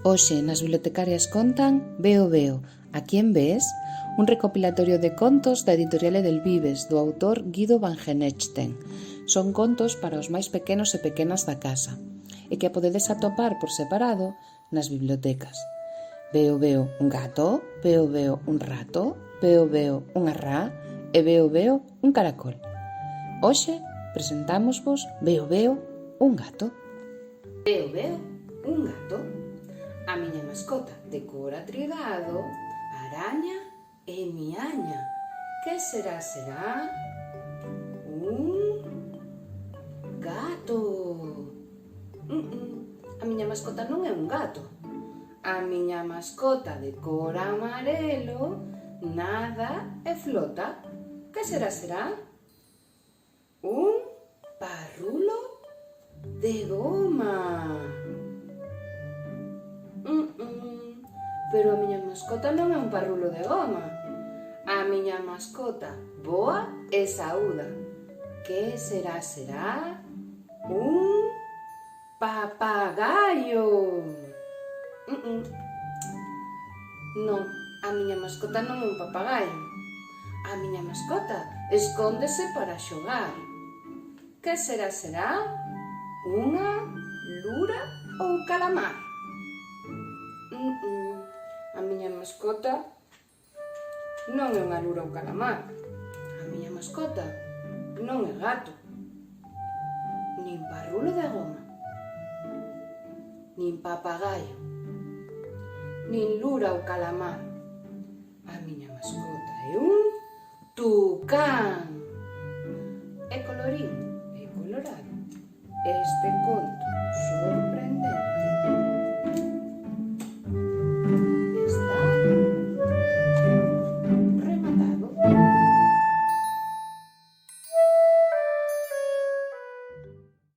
Hoxe nas bibliotecarias contan Veo Veo, a quen ves? Un recopilatorio de contos da editorial Edelvives do autor Guido van Genechten. Son contos para os máis pequenos e pequenas da casa e que a podedes atopar por separado nas bibliotecas. Veo Veo un gato, Veo Veo un rato, Veo Veo unha rá e Veo Veo un caracol. Hoxe presentámosvos Veo Veo un gato. Veo Veo un gato. A miña mascota de cor atrigado, araña e miaña. Que será? Un gato. A miña mascota non é un gato. A miña mascota de cor amarelo nada e flota. Que será? Un parrulo de goma. Pero a miña mascota non é un parrulo de goma. A miña mascota boa e saúda. Que será? Un papagaio. Non, a miña mascota non é un papagaio. A miña mascota escóndese para xogar. Que será? Unha lura ou calamar? A miña mascota non é unha lura ou calamar. A miña mascota non é gato, nin parrulo de goma, nin papagaio, nin lura ou calamar. A miña mascota é un tucán. É colorín, é colorado. Este conto